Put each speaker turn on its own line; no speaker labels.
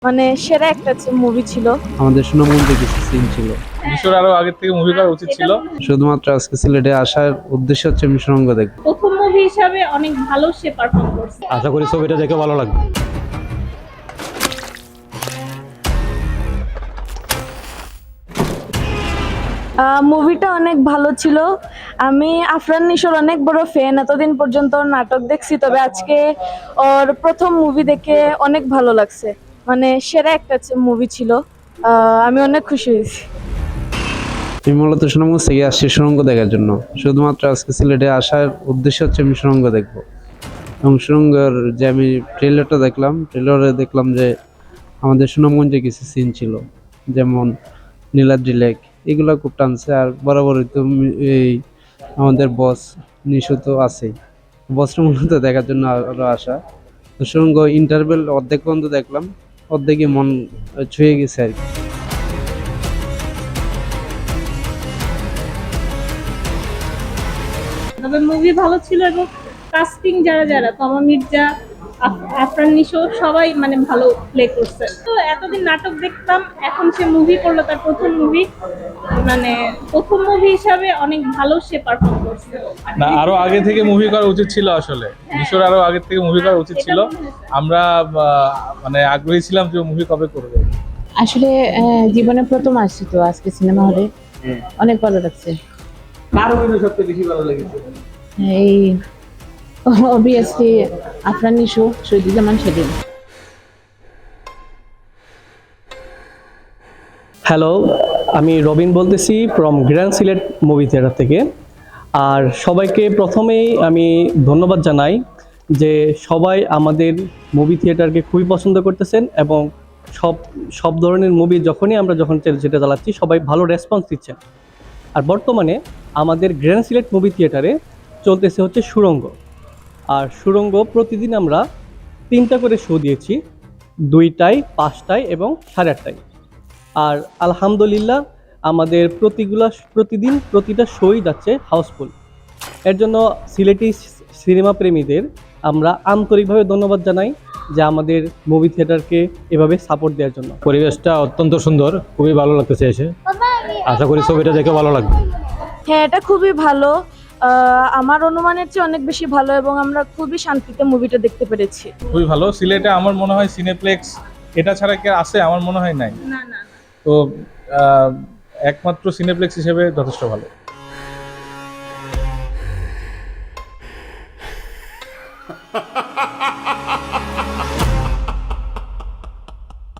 মানে সেরা একটা মুভি ছিল।
আমাদের সুনামগঞ্জে কিছু সিন ছিল।
মিশর আরো আগের থেকে মুভি করা উচিত ছিল।
শুধুমাত্র আজকে সিলেটে আসার উদ্দেশ্য হচ্ছে মিশরঙ্গ দেখব।
প্রথম মুভি হিসাবে অনেক ভালো সে পারফর্ম করছে।
আশা করি ছবিটা দেখে ভালো লাগবে।
মুভিটা অনেক ভালো ছিল। আমি আফরান নিশোর অনেক বড় ফ্যান, এতদিন পর্যন্ত ওর নাটক দেখছি, তবে আজকে ওর প্রথম মুভি দেখে অনেক ভালো লাগছে। মানে সেরা একটা মুভি ছিল। আমি অনেক খুশি হয়েছি।
আমি মূলত সুনামগঞ্জ থেকে আসছি সুড়ঙ্গ দেখার জন্য। শুধুমাত্র আজকে সিলেটে আসার উদ্দেশ্য হচ্ছে মিশরঙ্গ দেখব। এবং সুড়ঙ্গের যে আমি ট্রেলারটা দেখলাম, ট্রেলারে দেখলাম যে আমাদের সুনামগঞ্জে কিছু সিন ছিল, যেমন নীলাদ্রি লেক, এগুলো খুব টানছে। আর বরাবরই তো এই আমাদের বস নিশু তো আছেই, বসটা মূলত দেখার জন্য আরো আসা। তো সুড়ঙ্গ ইন্টারভেল অর্ধেক পর্যন্ত দেখলাম, অর্ধেকই মন ছুঁয়ে গেছে আর কি।
তবে মুভি ভালো ছিল এবং কাস্টিং যারা যারা তমা মির্জা, আফরান নিশো সবাই মানে ভালো প্লে করছে। তো এতদিন নাটক দেখতাম, এখন সে মুভি করলো, তার প্রথম মুভি। মানে প্রথম মুভি হিসাবে অনেক ভালো সে পারফর্ম করছে।
না, আরো আগে থেকে মুভি করা উচিত ছিল। আসলে মিশর আরো আগে থেকে মুভি করা উচিত ছিল। আমরা মানে আগ্রহী ছিলাম যে মুভি কবে করবে।
আসলে জীবনে প্রথম আসছি তো আজকে সিনেমা হলে, অনেক ভালো লাগছে।
কার অভিনয় সবচেয়ে বেশি ভালো লেগেছে?
এই অবভিয়াসলি আফরান নিশো, শহীদুজ্জামান সেদিন।
হ্যালো, আমি রবিন বলতেছি from grand Sylhet movie theatre থেকে। আর সবাইকে প্রথমেই আমি ধন্যবাদ জানাই যে সবাই আমাদের মুভি থিয়েটারকে খুবই পছন্দ করতেছেন এবং সব ধরনের মুভি যখন সেটা চালাচ্ছি সবাই ভালো রেসপন্স দিচ্ছেন। আর বর্তমানে আমাদের গ্র্যান্ড সিলেট মুভি থিয়েটারে চলতেছে হচ্ছে সুড়ঙ্গ। আর সুড়ঙ্গ প্রতিদিন আমরা 3টা করে শো দিয়েছি, 2টায়, 5টায় এবং 8:30টায়। আর আলহামদুলিল্লাহ আমাদের প্রতিদিন প্রতিটা শোই যাচ্ছে হাউসফুল। এর জন্য সিলেটি সিনেমা প্রেমীদের আমরা আন্তরিকভাবে ধন্যবাদ জানাই যে আমাদের মুভি থিয়েটারকে এভাবে সাপোর্ট দেওয়ার জন্য।
পরিবেশটা অত্যন্ত সুন্দর, খুবই ভালো লাগতেছে এসে। আশা করি ছবিটা দেখে ভালো লাগবে।
হ্যাঁ, এটা খুবই ভালো। আমার অনুমানের চেয়ে অনেক বেশি ভালো এবং আমরা খুবই শান্তিতে মুভিটা দেখতে পেরেছি।
খুবই ভালো। সিলেটে আমার মনে হয় সিনেপ্লেক্স এটা ছাড়া কি আছে? আমার মনে হয় নাই।
না না।
তো একমাত্র সিনেপ্লেক্স হিসেবে যথেষ্ট ভালো।